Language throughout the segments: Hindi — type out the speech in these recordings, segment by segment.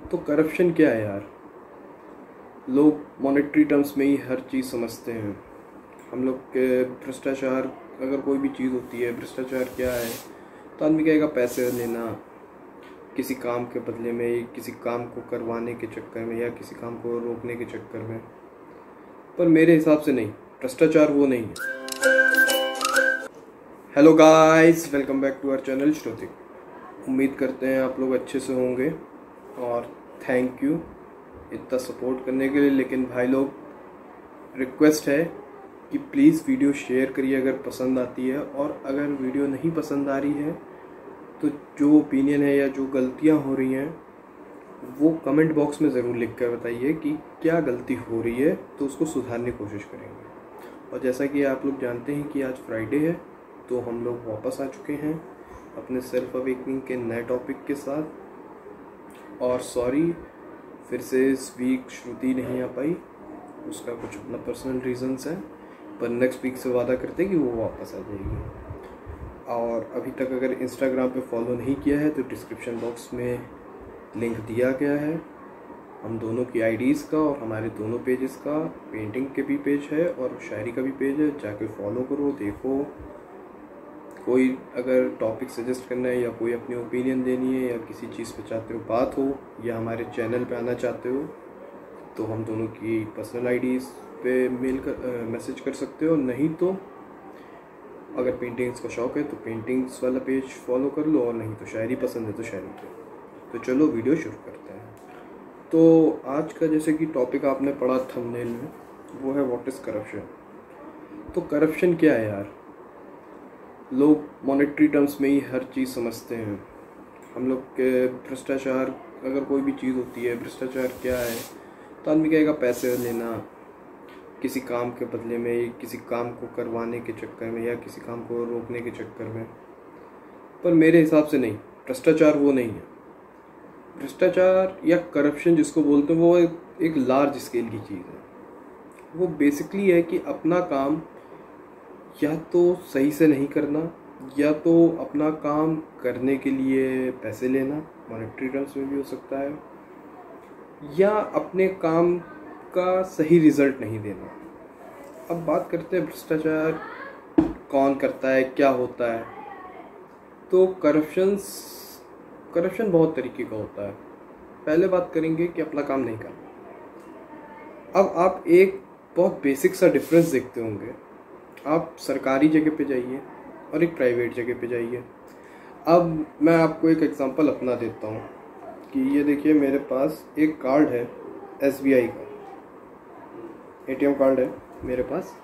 तो करप्शन क्या है यार। लोग मॉनेटरी टर्म्स में ही हर चीज़ समझते हैं। हम लोग के भ्रष्टाचार, अगर कोई भी चीज़ होती है, भ्रष्टाचार क्या है तो आदमी कहेगा पैसे लेना किसी काम के बदले में, किसी काम को करवाने के चक्कर में या किसी काम को रोकने के चक्कर में। पर मेरे हिसाब से नहीं, भ्रष्टाचार वो नहीं है। Hello guys, welcome back to our channel Shruti. उम्मीद करते हैं आप लोग अच्छे से होंगे और थैंक यू इतना सपोर्ट करने के लिए। लेकिन भाई लोग, रिक्वेस्ट है कि प्लीज़ वीडियो शेयर करिए अगर पसंद आती है, और अगर वीडियो नहीं पसंद आ रही है तो जो ओपिनियन है या जो गलतियां हो रही हैं वो कमेंट बॉक्स में ज़रूर लिख कर बताइए कि क्या गलती हो रही है, तो उसको सुधारने की कोशिश करेंगे। और जैसा कि आप लोग जानते हैं कि आज फ्राइडे है, तो हम लोग वापस आ चुके हैं अपने सेल्फ अवेकनिंग के नए टॉपिक के साथ। और सॉरी, फिर से इस वीक श्रुति नहीं आ पाई, उसका कुछ अपना पर्सनल रीजंस है, पर नेक्स्ट वीक से वादा करते हैं कि वो वापस आ जाएगी। और अभी तक अगर इंस्टाग्राम पे फॉलो नहीं किया है तो डिस्क्रिप्शन बॉक्स में लिंक दिया गया है हम दोनों की आईडीज़ का, और हमारे दोनों पेजेस का। पेंटिंग के भी पेज है और शायरी का भी पेज है, जाके फॉलो करो, देखो। कोई अगर टॉपिक सजेस्ट करना है या कोई अपनी ओपिनियन देनी है या किसी चीज़ पे चाहते हो बात हो या हमारे चैनल पे आना चाहते हो तो हम दोनों की पर्सनल आईडीज़ पे मैसेज कर सकते हो। नहीं तो अगर पेंटिंग्स का शौक़ है तो पेंटिंग्स वाला पेज फॉलो कर लो, और नहीं तो शायरी पसंद है तो शायरी पे। तो चलो वीडियो शुरू करते हैं। तो आज का जैसे कि टॉपिक आपने पढ़ा थंबनेल में, वो है व्हाट इज़ करप्शन। तो करप्शन क्या है यार। लोग मॉनेटरी टर्म्स में ही हर चीज़ समझते हैं। हम लोग के भ्रष्टाचार, अगर कोई भी चीज़ होती है, भ्रष्टाचार क्या है तो आदमी कहेगा पैसे लेना किसी काम के बदले में, किसी काम को करवाने के चक्कर में या किसी काम को रोकने के चक्कर में। पर मेरे हिसाब से नहीं, भ्रष्टाचार वो नहीं है। भ्रष्टाचार या करप्शन जिसको बोलते हैं वो एक लार्ज स्केल की चीज़ है। वो बेसिकली है कि अपना काम या तो सही से नहीं करना, या तो अपना काम करने के लिए पैसे लेना, मॉनेटरी टर्म्स में भी हो सकता है, या अपने काम का सही रिजल्ट नहीं देना। अब बात करते हैं भ्रष्टाचार कौन करता है, क्या होता है। तो करप्शन बहुत तरीके का होता है। पहले बात करेंगे कि अपना काम नहीं करना। अब आप एक बहुत बेसिक सा डिफरेंस देखते होंगे। आप सरकारी जगह पे जाइए और एक प्राइवेट जगह पे जाइए। अब मैं आपको एक एग्जांपल अपना देता हूँ कि ये देखिए, मेरे पास एक कार्ड है SBI का, ATM कार्ड है मेरे पास।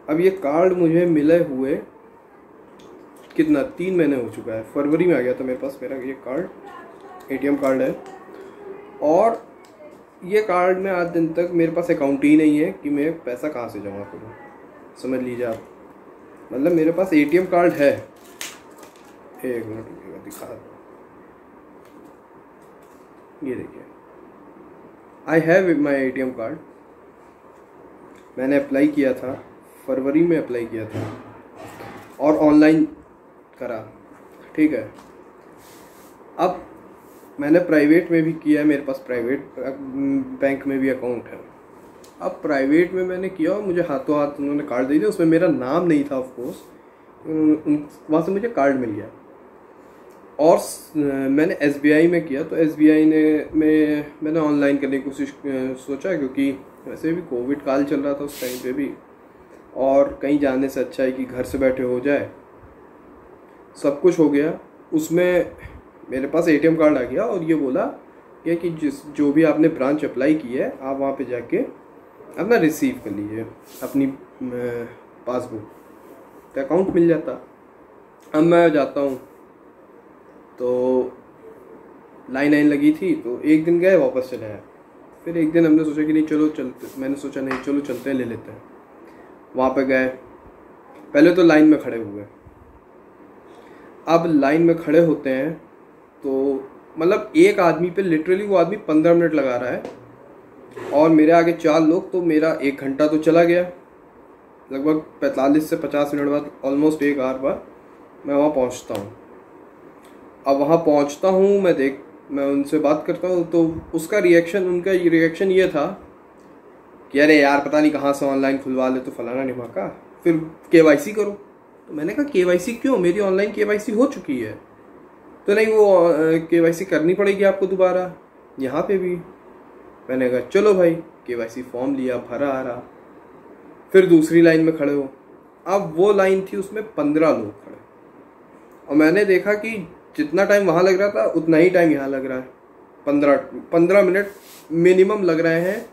अब ये कार्ड मुझे मिले हुए कितना 3 महीने हो चुका है। फरवरी में आ गया था मेरे पास मेरा ये कार्ड, ATM कार्ड है। और ये कार्ड में आज दिन तक मेरे पास अकाउंट ही नहीं है कि मैं पैसा कहाँ से जमा करूँ। समझ लीजिए आप, मतलब मेरे पास ATM कार्ड है। एक मिनट रुकिएगा, दिखा दो। ये देखिए, I have my ATM card. मैंने अप्लाई किया था, फरवरी में अप्लाई किया था और ऑनलाइन करा, ठीक है। अब मैंने प्राइवेट में भी किया है, मेरे पास प्राइवेट बैंक में भी अकाउंट है। अब प्राइवेट में मैंने किया और मुझे हाथों हाथ उन्होंने कार्ड दे दिया। उसमें मेरा नाम नहीं था ऑफ कोर्स, वहाँ से मुझे कार्ड मिल गया। और मैंने SBI में किया तो SBI मैंने ऑनलाइन करने की कोशिश सोचा, क्योंकि वैसे भी कोविड काल चल रहा था उस टाइम पे भी, और कहीं जाने से अच्छा है कि घर से बैठे हो जाए। सब कुछ हो गया, उसमें मेरे पास ATM कार्ड आ गया और ये बोला कि जो भी आपने ब्रांच अप्लाई की है आप वहाँ पे जाके अपना रिसीव कर लीजिए अपनी पासबुक, तो अकाउंट मिल जाता। अब मैं जाता हूँ तो लाइन लगी थी, तो एक दिन गए, वापस चले आए। फिर एक दिन हमने सोचा कि नहीं चलो चलते, मैंने सोचा नहीं चलो चलते हैं, ले लेते हैं। वहाँ पे गए, पहले तो लाइन में खड़े हुए। अब लाइन में खड़े होते हैं तो मतलब एक आदमी पे लिटरली वो आदमी 15 मिनट लगा रहा है, और मेरे आगे 4 लोग, तो मेरा 1 घंटा तो चला गया। लगभग 45 से 50 मिनट बाद, ऑलमोस्ट 1 आवर बाद मैं वहाँ पहुँचता हूँ। अब वहाँ पहुँचता हूँ, मैं मैं उनसे बात करता हूँ तो उनका रिएक्शन ये था कि अरे यार पता नहीं कहाँ से ऑनलाइन खुलवा ले तो फलाना निमाका, फिर केवाईसी करो। तो मैंने कहा केवाईसी क्यों, मेरी ऑनलाइन केवाईसी हो चुकी है। तो नहीं, वो केवाईसी करनी पड़ेगी आपको दोबारा यहाँ पे भी। मैंने कहा चलो भाई, केवाईसी फॉर्म लिया, भरा आ रहा, फिर दूसरी लाइन में खड़े हो। अब वो लाइन थी, उसमें 15 लोग खड़े, और मैंने देखा कि जितना टाइम वहाँ लग रहा था उतना ही टाइम यहाँ लग रहा है। 15 मिनट मिनिमम लग रहे हैं,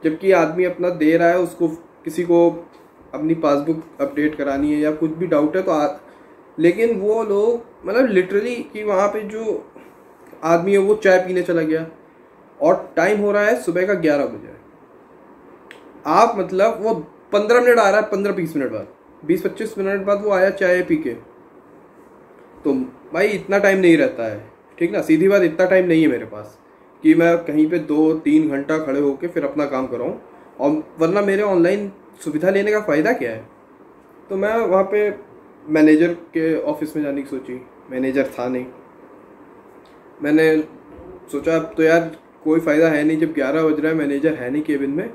जबकि आदमी अपना दे रहा है, उसको किसी को अपनी पासबुक अपडेट करानी है या कुछ भी डाउट है तो लेकिन वो लोग मतलब लिटरली कि वहाँ पे जो आदमी है वो चाय पीने चला गया और टाइम हो रहा है सुबह का 11 बजे। आप मतलब वो 15 मिनट आ रहा है, 15-20 मिनट बाद, 20-25 मिनट बाद वो आया चाय पी के। तो भाई इतना टाइम नहीं रहता है, ठीक ना, सीधी बात, इतना टाइम नहीं है मेरे पास कि मैं कहीं पे 2-3 घंटा खड़े होके फिर अपना काम कराऊँ, और वरना मेरे ऑनलाइन सुविधा लेने का फ़ायदा क्या है। तो मैं वहाँ पे मैनेजर के ऑफिस में जाने की सोची, मैनेजर था नहीं। मैंने सोचा अब तो यार कोई फ़ायदा है नहीं, जब 11 बज रहा है, मैनेजर है नहीं केबिन में,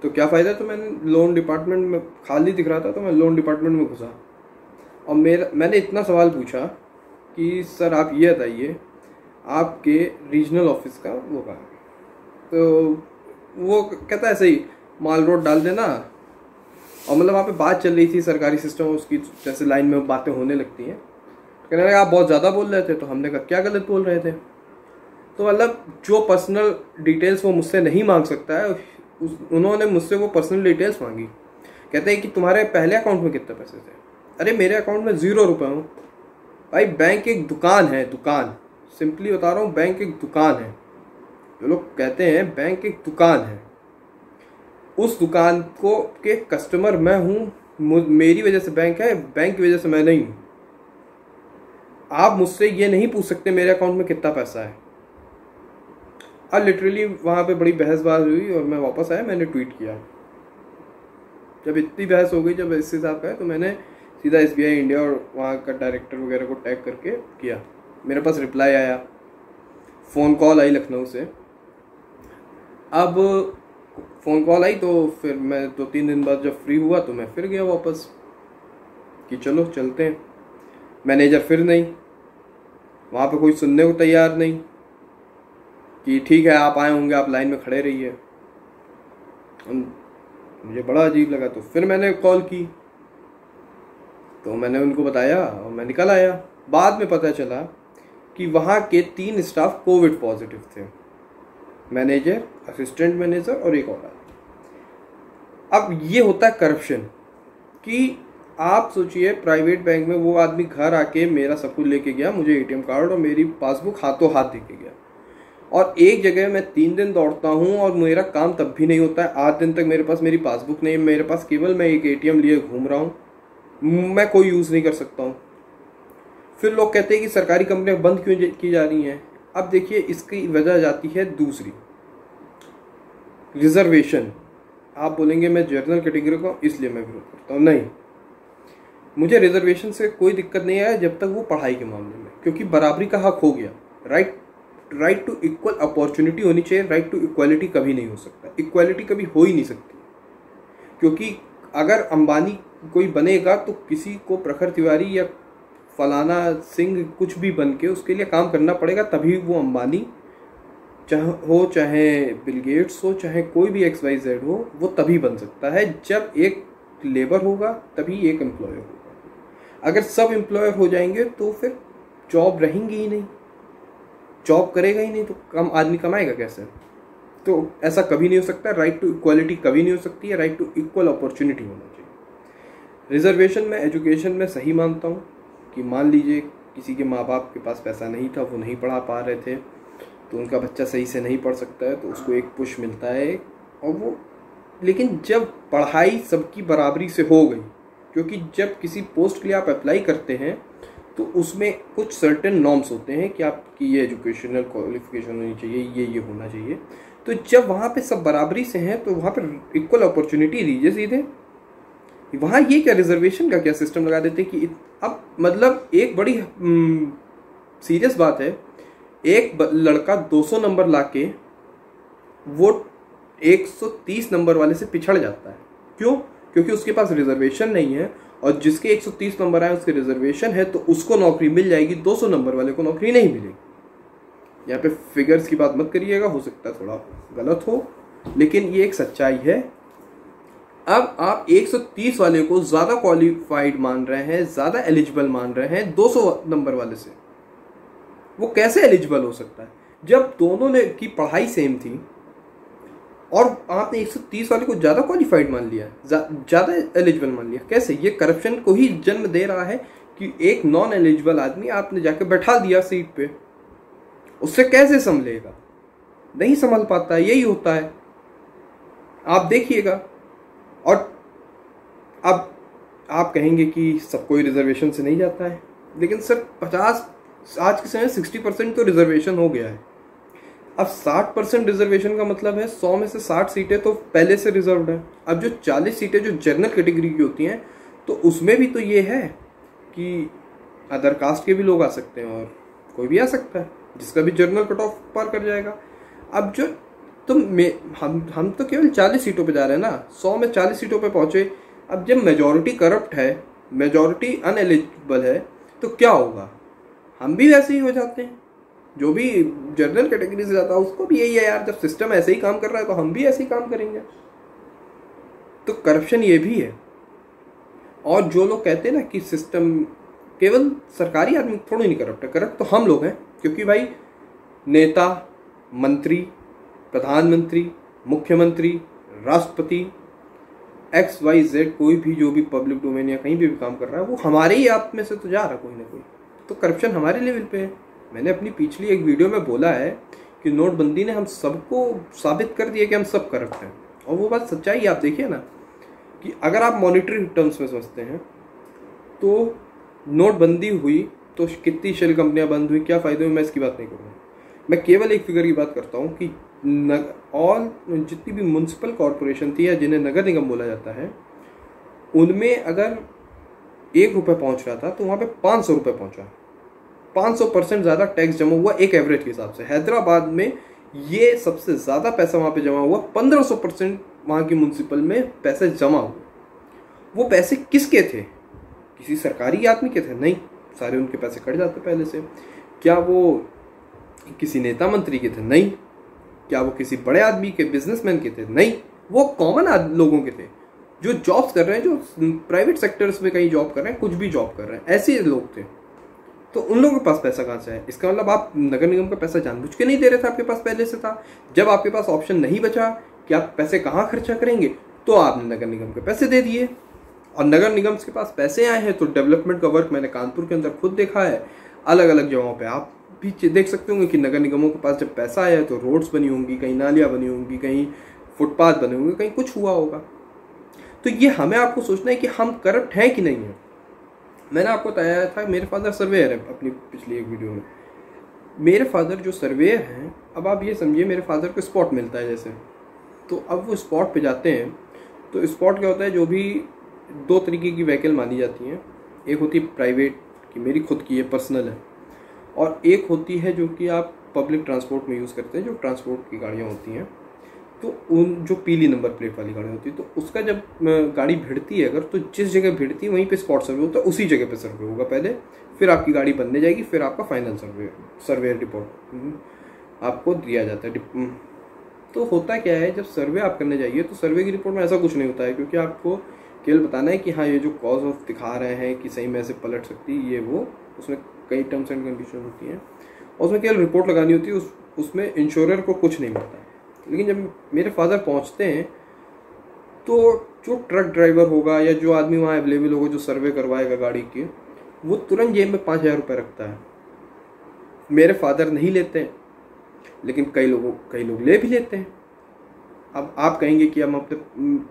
तो क्या फ़ायदा। तो मैंने लोन डिपार्टमेंट में, खाली दिख रहा था तो मैं लोन डिपार्टमेंट में घुसा, और मैंने इतना सवाल पूछा कि सर आप ये बताइए आपके रीजनल ऑफिस का वो कहाँ है। तो वो कहता है ऐसे ही माल रोड डाल देना, और मतलब वहाँ पे बात चल रही थी सरकारी सिस्टम उसकी, जैसे लाइन में बातें होने लगती हैं। कहने लगा आप बहुत ज़्यादा बोल रहे थे। तो हमने कहा क्या गलत बोल रहे थे। तो मतलब जो पर्सनल डिटेल्स वो मुझसे नहीं मांग सकता है, उन्होंने मुझसे वो पर्सनल डिटेल्स मांगी। कहते हैं कि तुम्हारे पहले अकाउंट में कितने पैसे थे। अरे मेरे अकाउंट में 0 रुपये हूँ भाई। बैंक एक दुकान है, दुकान, सिंपली बता रहा हूँ, बैंक एक दुकान है। जो लोग कहते हैं बैंक एक दुकान है, उस दुकान को के कस्टमर मैं हूँ। मेरी वजह से बैंक है, बैंक की वजह से मैं नहीं हूँ। आप मुझसे ये नहीं पूछ सकते मेरे अकाउंट में कितना पैसा है। और लिटरली वहाँ पे बड़ी बहसबाज हुई और मैं वापस आया, मैंने ट्वीट किया। जब इतनी बहस हो गई, जब इस हिसाब का है, तो मैंने सीधा SBI इंडिया और वहाँ का डायरेक्टर वगैरह को टैग करके किया। मेरे पास रिप्लाई आया, फ़ोन कॉल आई लखनऊ से। अब फ़ोन कॉल आई तो फिर मैं 2-3 दिन बाद जब फ्री हुआ तो मैं फिर गया वापस कि चलो चलते हैं। मैनेजर फिर नहीं, वहाँ पे कोई सुनने को तैयार नहीं कि ठीक है आप आए होंगे, आप लाइन में खड़े रहिए। मुझे बड़ा अजीब लगा, तो फिर मैंने कॉल की, तो मैंने उनको बताया और मैं निकल आया। बाद में पता चला कि वहाँ के 3 स्टाफ कोविड पॉजिटिव थे, मैनेजर, असिस्टेंट मैनेजर और एक और। अब ये होता है करप्शन कि आप सोचिए प्राइवेट बैंक में वो आदमी घर आके मेरा सब कुछ लेके गया, मुझे ATM कार्ड और मेरी पासबुक हाथों हाथ दे के गया, और एक जगह मैं 3 दिन दौड़ता हूँ और मेरा काम तब भी नहीं होता है। 8 दिन तक मेरे पास मेरी पासबुक नहीं है, मेरे पास केवल मैं एक ATM लिए घूम रहा हूँ, मैं कोई यूज़ नहीं कर सकता हूँ। फिर लोग कहते हैं कि सरकारी कंपनियां बंद क्यों की जा रही हैं। अब देखिए इसकी वजह जाती है दूसरी, रिजर्वेशन। आप बोलेंगे मैं जनरल कैटेगरी का इसलिए मैं विरोध करता हूँ, नहीं, मुझे रिजर्वेशन से कोई दिक्कत नहीं आया जब तक वो पढ़ाई के मामले में, क्योंकि बराबरी का हक हो गया। राइट टू इक्वल अपॉर्चुनिटी होनी चाहिए, राइट टू इक्वालिटी कभी नहीं हो सकता, इक्वालिटी कभी हो ही नहीं सकती। क्योंकि अगर अंबानी कोई बनेगा तो किसी को प्रखर तिवारी या फलाना सिंह कुछ भी बन के उसके लिए काम करना पड़ेगा, तभी वो अंबानी चाहे बिल गेट्स हो, चाहे कोई भी XYZ हो, वो तभी बन सकता है। जब एक लेबर होगा तभी एक एम्प्लॉयर होगा। अगर सब एम्प्लॉयर हो जाएंगे तो फिर जॉब रहेंगी ही नहीं, जॉब करेगा ही नहीं तो कम आदमी कमाएगा कैसे। तो ऐसा कभी नहीं हो सकता। राइट टू इक्वालिटी कभी नहीं हो सकती है, राइट टू इक्वल अपॉर्चुनिटी होना चाहिए। रिजर्वेशन में एजुकेशन में सही मानता हूँ कि मान लीजिए किसी के माँ बाप के पास पैसा नहीं था, वो नहीं पढ़ा पा रहे थे, तो उनका बच्चा सही से नहीं पढ़ सकता है, तो उसको एक पुश मिलता है और वो। लेकिन जब पढ़ाई सबकी बराबरी से हो गई, क्योंकि जब किसी पोस्ट के लिए आप अप्लाई करते हैं तो उसमें कुछ सर्टेन नॉर्म्स होते हैं कि आपकी ये एजुकेशनल क्वालिफिकेशन होनी चाहिए, ये होना चाहिए। तो जब वहाँ पे सब बराबरी से हैं तो वहाँ पर इक्वल अपॉर्चुनिटी दीजिए सीधे। वहाँ ये क्या रिजर्वेशन का क्या सिस्टम लगा देते हैं कि अब मतलब एक बड़ी सीरियस बात है एक लड़का 200 नंबर लाके वो 130 नंबर वाले से पिछड़ जाता है। क्यों? क्योंकि उसके पास रिजर्वेशन नहीं है, और जिसके 130 नंबर आए उसके रिजर्वेशन है, तो उसको नौकरी मिल जाएगी, 200 नंबर वाले को नौकरी नहीं मिलेगी। यहाँ पे फिगर्स की बात मत करिएगा, हो सकता है थोड़ा गलत हो, लेकिन ये एक सच्चाई है। अब आप 130 वाले को ज्यादा क्वालिफाइड मान रहे हैं, ज्यादा एलिजिबल मान रहे हैं 200 नंबर वाले से। वो कैसे एलिजिबल हो सकता है जब दोनों ने की पढ़ाई सेम थी, और आपने 130 वाले को ज्यादा क्वालिफाइड मान लिया, ज्यादा एलिजिबल मान लिया? कैसे? ये करप्शन को ही जन्म दे रहा है कि एक नॉन एलिजिबल आदमी आपने जाके बैठा दिया सीट पे, उससे कैसे संभलेगा? नहीं संभल पाता है, यही होता है, आप देखिएगा। और अब आप कहेंगे कि सब कोई रिजर्वेशन से नहीं जाता है, लेकिन सर 50 आज के समय 60% तो रिजर्वेशन हो गया है। अब 60% रिजर्वेशन का मतलब है 100 में से 60 सीटें तो पहले से रिजर्व्ड है। अब जो 40 सीटें जो जनरल कैटेगरी की होती हैं, तो उसमें भी तो ये है कि अदर कास्ट के भी लोग आ सकते हैं, और कोई भी आ सकता है जिसका भी जनरल कट ऑफ पार कर जाएगा। अब जो हम तो केवल 40 सीटों पे जा रहे हैं ना, 100 में 40 सीटों पे पहुंचे। अब जब मेजॉरिटी करप्ट है, मेजॉरिटी अनएलिजिबल है, तो क्या होगा? हम भी वैसे ही हो जाते हैं। जो भी जनरल कैटेगरी से जाता है उसको भी यही है यार, जब सिस्टम ऐसे ही काम कर रहा है तो हम भी ऐसे ही काम करेंगे। तो करप्शन ये भी है। और जो लोग कहते हैं ना कि सिस्टम केवल सरकारी आदमी थोड़ी नहीं करप्ट है, करप्ट तो हम लोग हैं। क्योंकि भाई नेता, मंत्री, प्रधानमंत्री, मुख्यमंत्री, राष्ट्रपति, XYZ कोई भी जो भी पब्लिक डोमेन या कहीं भी काम कर रहा है, वो हमारे ही आप में से तो जा रहा है कोई ना कोई। तो करप्शन हमारे लेवल पे है। मैंने अपनी पिछली एक वीडियो में बोला है कि नोटबंदी ने हम सबको साबित कर दिया कि हम सब करप्ट हैं, और वो बात सच्चाई है। आप देखिए ना कि अगर आप मॉनिटरी टर्म्स में समझते हैं तो नोटबंदी हुई तो कितनी शेल कंपनियां बंद हुई, क्या फायदे हुए, मैं इसकी बात नहीं करूँगा। मैं केवल एक फिगर की बात करता हूँ कि ऑल जितनी भी म्यूनसिपल कॉरपोरेशन थी या जिन्हें नगर निगम बोला जाता है, उनमें अगर 1 रुपये पहुँच रहा था तो वहाँ पे 500 रुपये पहुँचा। 500% ज़्यादा टैक्स जमा हुआ एक एवरेज के हिसाब से। हैदराबाद में ये सबसे ज़्यादा पैसा वहाँ पे जमा हुआ, 1500% वहाँ की म्यूनसिपल में पैसे जमा हुए। वो पैसे किसके थे? किसी सरकारी आदमी के थे? नहीं, सारे उनके पैसे कट जाते पहले से। क्या वो किसी नेता मंत्री के थे? नहीं। क्या वो किसी बड़े आदमी के, बिजनेसमैन के थे? नहीं, वो कॉमन लोगों के थे जो जॉब्स कर रहे हैं, जो प्राइवेट सेक्टर्स में कहीं जॉब कर रहे हैं, कुछ भी जॉब कर रहे हैं, ऐसे लोग थे। तो उन लोगों के पास पैसा कहाँ से है? इसका मतलब आप नगर निगम का पैसा जानबूझ के नहीं दे रहे थे, आपके पास पहले से था। जब आपके पास ऑप्शन नहीं बचा कि आप पैसे कहाँ खर्चा करेंगे, तो आपने नगर निगम के पैसे दे दिए। और नगर निगम के पास पैसे आए हैं तो डेवलपमेंट का वर्क मैंने कानपुर के अंदर खुद देखा है, अलग अलग जगहों पे आप भी देख सकते होंगे कि नगर निगमों के पास जब पैसा आया है तो रोड्स बनी होंगी, कहीं नालियाँ बनी होंगी, कहीं फुटपाथ बने होंगे, कहीं कुछ हुआ होगा। तो ये हमें आपको सोचना है कि हम करप्ट हैं कि नहीं है। मैंने आपको बताया था मेरे फादर सर्वेयर है अपनी पिछली एक वीडियो में। मेरे फादर जो सर्वेयर हैं, अब आप ये समझिए मेरे फादर को स्पॉट मिलता है जैसे, तो अब वो स्पॉट पे जाते हैं तो स्पॉट क्या होता है, जो भी 2 तरीके की व्हीकल मानी जाती हैं। एक होती है प्राइवेट की, मेरी खुद की है, पर्सनल है, और एक होती है जो कि आप पब्लिक ट्रांसपोर्ट में यूज़ करते हैं, जो ट्रांसपोर्ट की गाड़ियाँ होती हैं। तो उन जो पीली नंबर प्लेट वाली गाड़ी होती है, तो उसका जब गाड़ी भिड़ती है अगर, तो जिस जगह भिड़ती है वहीं पे स्पॉट सर्वे होता है, उसी जगह पे सर्वे होगा पहले, फिर आपकी गाड़ी बनने जाएगी, फिर आपका फाइनल सर्वे रिपोर्ट आपको दिया जाता है। तो होता क्या है, जब सर्वे आप करने जाइए तो सर्वे की रिपोर्ट में ऐसा कुछ नहीं होता है, क्योंकि आपको केवल बताना है कि हाँ ये जो कॉज ऑफ दिखा रहे हैं कि सही में ऐसे पलट सकती है, ये वो, उसमें कई टर्म्स एंड कंडीशन होती हैं, और उसमें केवल रिपोर्ट लगानी होती है, उसमें इंश्योरर को कुछ नहीं मिलता है। लेकिन जब मेरे फादर पहुंचते हैं तो जो ट्रक ड्राइवर होगा या जो आदमी वहाँ अवेलेबल होगा जो सर्वे करवाएगा गाड़ी की, वो तुरंत जेब में 5000 रुपये रखता है। मेरे फादर नहीं लेते हैं, लेकिन कई लोग ले भी लेते हैं। अब आप कहेंगे कि हम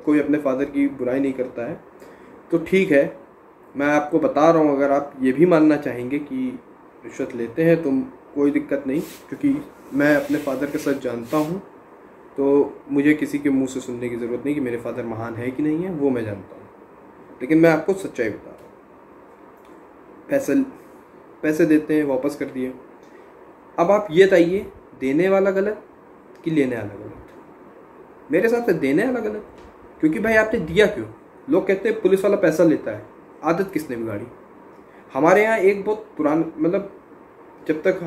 कोई अपने फादर की बुराई नहीं करता है, तो ठीक है, मैं आपको बता रहा हूँ, अगर आप ये भी मानना चाहेंगे कि रिश्वत लेते हैं तो कोई दिक्कत नहीं, क्योंकि मैं अपने फादर के साथ जानता हूँ, तो मुझे किसी के मुंह से सुनने की ज़रूरत नहीं कि मेरे फादर महान है कि नहीं है, वो मैं जानता हूँ। लेकिन मैं आपको सच्चाई बता रहा हूँ। पैसे देते हैं, वापस कर दिए। अब आप ये बताइए, देने वाला गलत कि लेने वाला गलत? मेरे हिसाब से देने वाला गलत, क्योंकि भाई आपने दिया क्यों? लोग कहते हैं पुलिस वाला पैसा लेता है, आदत किसने बिगाड़ी? हमारे यहाँ एक बहुत पुराना, मतलब जब तक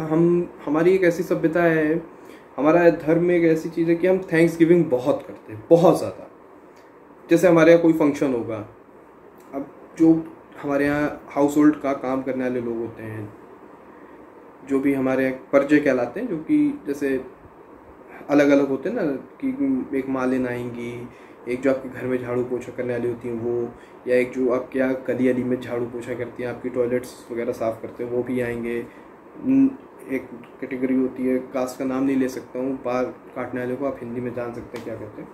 हमारी एक ऐसी सभ्यता है, हमारा धर्म में एक ऐसी चीज़ है कि हम थैंक्स गिविंग बहुत करते हैं, बहुत ज़्यादा। जैसे हमारे यहाँ कोई फंक्शन होगा, अब जो हमारे यहाँ हाउस होल्ड का काम करने वाले लोग होते हैं, जो भी हमारे पर्चे कहलाते हैं, जो कि जैसे अलग अलग होते हैं ना, कि एक मालिन आएंगी, एक जो आपके घर में झाड़ू पोछा करने वाली होती हैं वो, या एक जो आपके यहाँ गली अली में झाड़ू पोछा करती हैं, आपकी टॉयलेट्स वगैरह साफ़ करते हैं, वो भी आएंगे। एक कैटेगरी होती है, कास्ट का नाम नहीं ले सकता हूँ, बाल काटने वाले को आप हिंदी में जान सकते हैं क्या कहते हैं,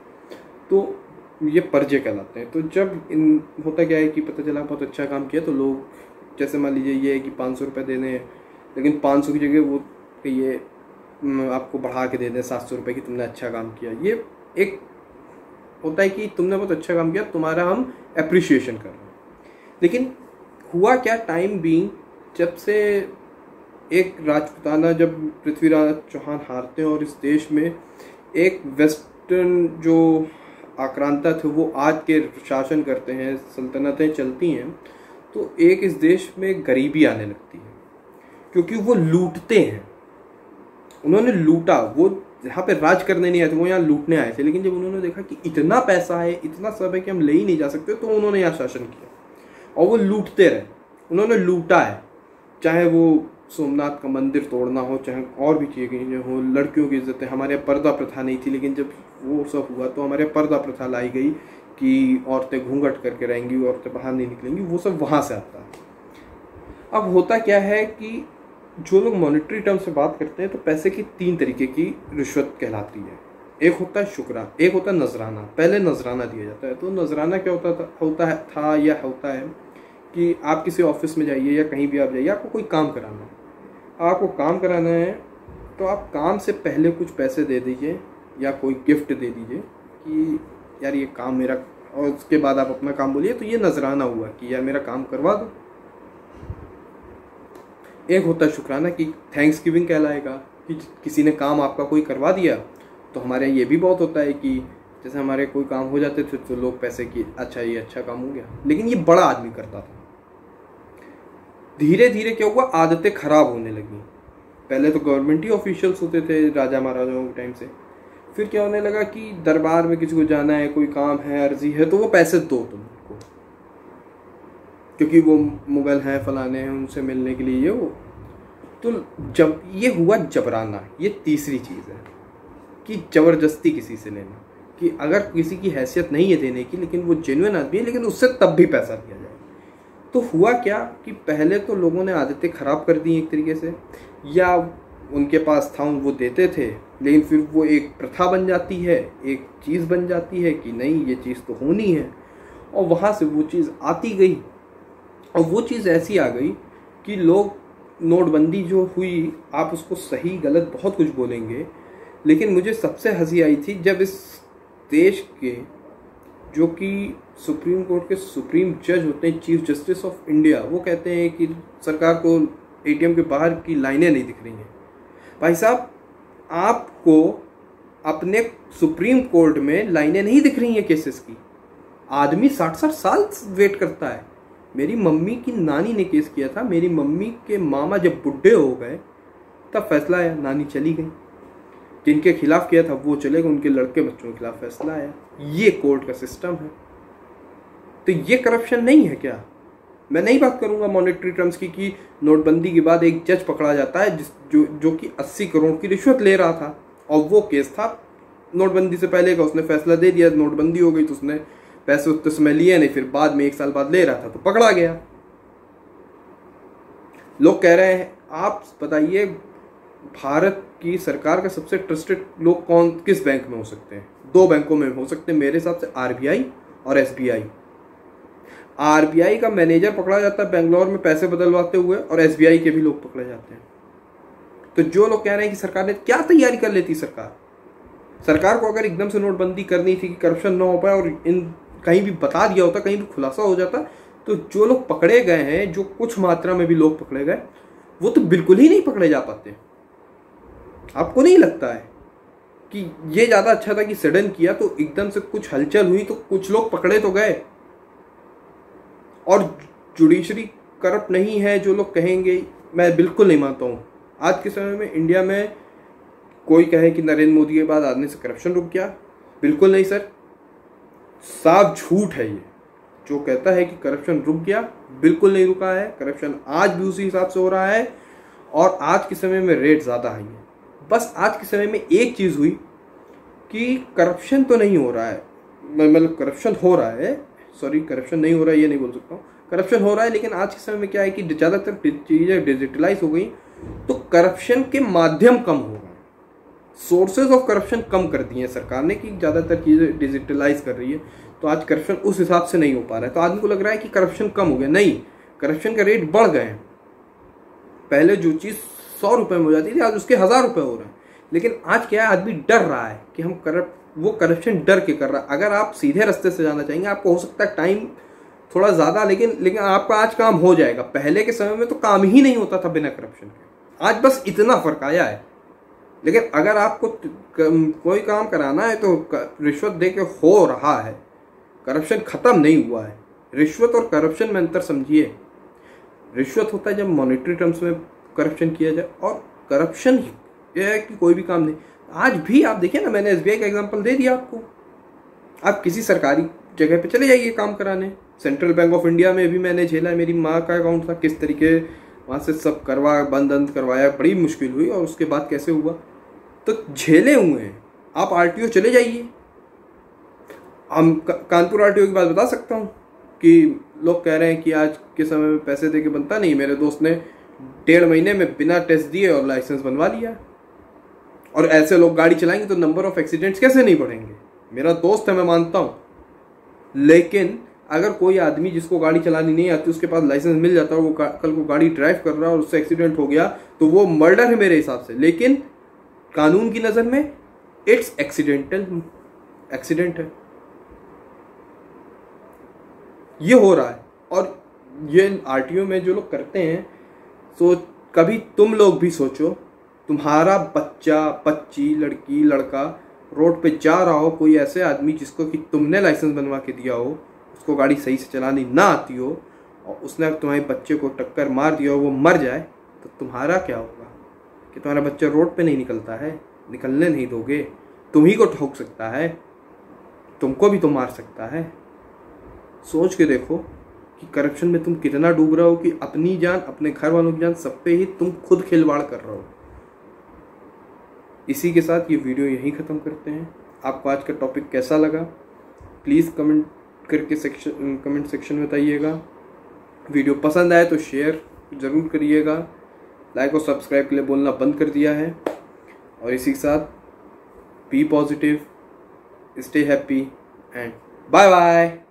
तो ये पर्चे कहलाते हैं। तो जब होता क्या है कि पता चला बहुत अच्छा काम किया, तो लोग जैसे मान लीजिए ये है कि 500 रुपये देने हैं, लेकिन 500 की जगह वो ये आपको बढ़ा के दे दें 700 रुपये की, तुमने अच्छा काम किया। ये एक होता है कि तुमने बहुत अच्छा काम किया, तुम्हारा हम अप्रिशिएशन कर रहे हैं। लेकिन हुआ क्या, टाइम बीइंग, जब से एक राजपूताना, जब पृथ्वीराज चौहान हारते हैं और इस देश में एक वेस्टर्न जो आक्रांता थे वो आज के शासन करते हैं, सल्तनतें चलती हैं, तो एक इस देश में गरीबी आने लगती है, क्योंकि वो लूटते हैं। उन्होंने लूटा, वो यहाँ पे राज करने नहीं आए थे, वो यहाँ लूटने आए थे। लेकिन जब उन्होंने देखा कि इतना पैसा है, इतना सब है कि हम ले ही नहीं जा सकते, तो उन्होंने यहाँ शासन किया और वो लूटते रहे। उन्होंने लूटा है, चाहे वो सोमनाथ का मंदिर तोड़ना हो, चाहे और भी चीज़ें हो, लड़कियों की इज्जत है। हमारे यहाँ पर्दा प्रथा नहीं थी, लेकिन जब वो सब हुआ तो हमारे पर्दा प्रथा लाई गई कि औरतें घूंघट करके रहेंगी, औरतें बाहर नहीं निकलेंगी, वो सब वहाँ से आता है। अब होता क्या है कि जो लोग मॉनेटरी टर्म से बात करते हैं, तो पैसे की 3 तरीके की रिश्वत कहलाती है। एक होता है शुक्राना, एक होता है नजराना। पहले नजराना दिया जाता है। तो नजराना क्या होता है कि आप किसी ऑफिस में जाइए या कहीं भी आप जाइए, आपको कोई काम कराना है, आपको काम कराना है, तो आप काम से पहले कुछ पैसे दे दीजिए या कोई गिफ्ट दे दीजिए कि यार ये काम मेरा, और उसके बाद आप अपना काम बोलिए। तो ये नजराना हुआ कि यार मेरा काम करवा दो। एक होता है शुक्राना कि थैंक्स गिविंग कहलाएगा, कि किसी ने काम आपका कोई करवा दिया। तो हमारे ये भी बहुत होता है कि जैसे हमारे कोई काम हो जाते थे तो लोग पैसे की, अच्छा ये अच्छा काम हो गया। लेकिन ये बड़ा आदमी करता था। धीरे धीरे क्या हुआ, आदतें खराब होने लगी। पहले तो गवर्नमेंट ही ऑफिशियल्स होते थे राजा महाराजाओं के टाइम से। फिर क्या होने लगा कि दरबार में किसी को जाना है, कोई काम है, अर्जी है, तो वो पैसे दो तुमको, क्योंकि वो मुगल हैं, फलाने हैं, उनसे मिलने के लिए ये वो। तो जब ये हुआ जबराना, ये तीसरी चीज़ है कि ज़बरदस्ती किसी से लेना, कि अगर किसी की हैसियत नहीं है देने की, लेकिन वो जेन्युइन आदमी है, लेकिन उससे तब भी पैसा दिया जाए। तो हुआ क्या कि पहले तो लोगों ने आदतें ख़राब कर दी एक तरीके से, या उनके पास था वो देते थे, लेकिन फिर वो एक प्रथा बन जाती है, एक चीज़ बन जाती है कि नहीं ये चीज़ तो होनी है, और वहाँ से वो चीज़ आती गई। और वो चीज़ ऐसी आ गई कि लोग, नोटबंदी जो हुई, आप उसको सही गलत बहुत कुछ बोलेंगे, लेकिन मुझे सबसे हंसी आई थी जब इस देश के जो कि सुप्रीम कोर्ट के सुप्रीम जज होते हैं, चीफ जस्टिस ऑफ इंडिया, वो कहते हैं कि सरकार को एटीएम के बाहर की लाइनें नहीं दिख रही हैं। भाई साहब, आपको अपने सुप्रीम कोर्ट में लाइनें नहीं दिख रही हैं केसेस की। आदमी 60-60 साल वेट करता है। मेरी मम्मी की नानी ने केस किया था, मेरी मम्मी के मामा जब बुढ़े हो गए तब फैसला आया, नानी चली गई। जिनके खिलाफ किया था वो चले गए, उनके लड़के बच्चों के खिलाफ फैसला आया। ये कोर्ट का सिस्टम है। तो ये करप्शन नहीं है क्या? मैं नहीं बात करूंगा मॉनेटरी टर्म्स की कि नोटबंदी के बाद एक जज पकड़ा जाता है जो कि 80 करोड़ की रिश्वत ले रहा था, और वो केस था नोटबंदी से पहले का, उसने फैसला दे दिया, नोटबंदी हो गई तो उसने पैसे उतने समय लिए नहीं, फिर बाद में 1 साल बाद ले रहा था तो पकड़ा गया। लोग कह रहे हैं, आप बताइए भारत की सरकार का सबसे ट्रस्टेड लोग किस बैंक में हो सकते हैं? 2 बैंकों में हो सकते हैं मेरे हिसाब से, आरबीआई और एसबीआई। आरबीआई का मैनेजर पकड़ा जाता है बेंगलोर में पैसे बदलवाते हुए, और एसबीआई के भी लोग पकड़े जाते हैं। तो जो लोग कह रहे हैं कि सरकार ने क्या तैयारी कर लेती, सरकार को अगर एकदम से नोटबंदी करनी थी कि करप्शन ना हो पाए, और इन कहीं भी बता दिया होता, कहीं भी खुलासा हो जाता, तो जो लोग पकड़े गए हैं, जो कुछ मात्रा में भी लोग पकड़े गए, वो तो बिल्कुल ही नहीं पकड़े जा पाते। आपको नहीं लगता है कि ये ज़्यादा अच्छा था कि सडन किया तो एकदम से कुछ हलचल हुई तो कुछ लोग पकड़े तो गए, और जुडिशरी करप्ट नहीं है जो लोग कहेंगे, मैं बिल्कुल नहीं मानता हूँ। आज के समय में इंडिया में कोई कहे कि नरेंद्र मोदी के बाद आने से करप्शन रुक गया, बिल्कुल नहीं सर, साफ झूठ है ये। जो कहता है कि करप्शन रुक गया, बिल्कुल नहीं रुका है। करप्शन आज भी उसी हिसाब से हो रहा है, और आज के समय में रेट ज़्यादा हाई है। बस आज के समय में एक चीज़ हुई कि करप्शन तो नहीं हो रहा है, मतलब करप्शन हो रहा है, सॉरी करप्शन नहीं हो रहा है ये नहीं बोल सकता हूँ, करप्शन हो रहा है, लेकिन आज के समय में क्या है कि ज़्यादातर चीज़ें डिजिटलाइज हो गई तो करप्शन के माध्यम कम हो गए, सोर्सेज ऑफ करप्शन कम कर दिए सरकार ने कि ज़्यादातर चीज़ें डिजिटलाइज कर रही है, तो आज करप्शन उस हिसाब से नहीं हो पा रहा है। तो आदमी को लग रहा है कि करप्शन कम हो गया, नहीं, करप्शन का रेट बढ़ गए हैं। पहले जो चीज़ 100 रुपये में हो जाती थी आज उसके 1000 रुपये हो रहे हैं। लेकिन आज क्या है, आदमी डर रहा है कि हम वो करप्शन डर के कर रहा है। अगर आप सीधे रास्ते से जाना चाहेंगे, आपको हो सकता है टाइम थोड़ा ज़्यादा, लेकिन आपका आज काम हो जाएगा। पहले के समय में तो काम ही नहीं होता था बिना करप्शन के, आज बस इतना फर्क आया है। लेकिन अगर आपको कोई काम कराना है तो रिश्वत दे के हो रहा है, करप्शन खत्म नहीं हुआ है। रिश्वत और करप्शन में अंतर समझिए। रिश्वत होता है जब मॉनेटरी टर्म्स में करप्शन किया जाए, और करप्शन यह है कि कोई भी काम नहीं। आज भी आप देखिए ना, मैंने SBI का एग्जांपल दे दिया आपको। आप किसी सरकारी जगह पे चले जाइए काम कराने, सेंट्रल बैंक ऑफ इंडिया में भी मैंने झेला, मेरी माँ का अकाउंट था, किस तरीके वहाँ से सब बंद करवाया, बड़ी मुश्किल हुई, और उसके बाद कैसे हुआ तो झेले हुए हैं। आप RTO चले जाइए, हम कानपुर RTO की बात बता सकता हूँ कि लोग कह रहे हैं कि आज के समय में पैसे दे के बनता नहीं। मेरे दोस्त ने 1.5 महीने में बिना टेस्ट दिए और लाइसेंस बनवा लिया। और ऐसे लोग गाड़ी चलाएंगे तो नंबर ऑफ एक्सीडेंट्स कैसे नहीं बढ़ेंगे? मेरा दोस्त है, मैं मानता हूँ, लेकिन अगर कोई आदमी जिसको गाड़ी चलानी नहीं आती उसके पास लाइसेंस मिल जाता है और वो कल को गाड़ी ड्राइव कर रहा है और उससे एक्सीडेंट हो गया तो वो मर्डर है मेरे हिसाब से। लेकिन कानून की नज़र में इट्स एक्सीडेंट है। ये हो रहा है, और ये RTO में जो लोग करते हैं, तो कभी तुम लोग भी सोचो, तुम्हारा बच्चा, बच्ची, लड़की, लड़का रोड पे जा रहा हो, कोई ऐसे आदमी जिसको कि तुमने लाइसेंस बनवा के दिया हो, उसको गाड़ी सही से चलानी ना आती हो, और उसने तुम्हारे बच्चे को टक्कर मार दिया हो, वो मर जाए, तो तुम्हारा क्या होगा? कि तुम्हारा बच्चा रोड पे नहीं निकलता है, निकलने नहीं दोगे, तुम ही को ठोक सकता है, तुमको भी तो मार सकता है। सोच के देखो कि करप्शन में तुम कितना डूब रहे हो, कि अपनी जान, अपने घर वालों की जान, सब पे ही तुम खुद खिलवाड़ कर रहे हो। इसी के साथ ये वीडियो यहीं ख़त्म करते हैं। आपको आज का टॉपिक कैसा लगा प्लीज़ कमेंट करके कमेंट सेक्शन में बताइएगा। वीडियो पसंद आए तो शेयर ज़रूर करिएगा। लाइक और सब्सक्राइब के लिए बोलना बंद कर दिया है। और इसी के साथ be positive, stay happy and bye bye.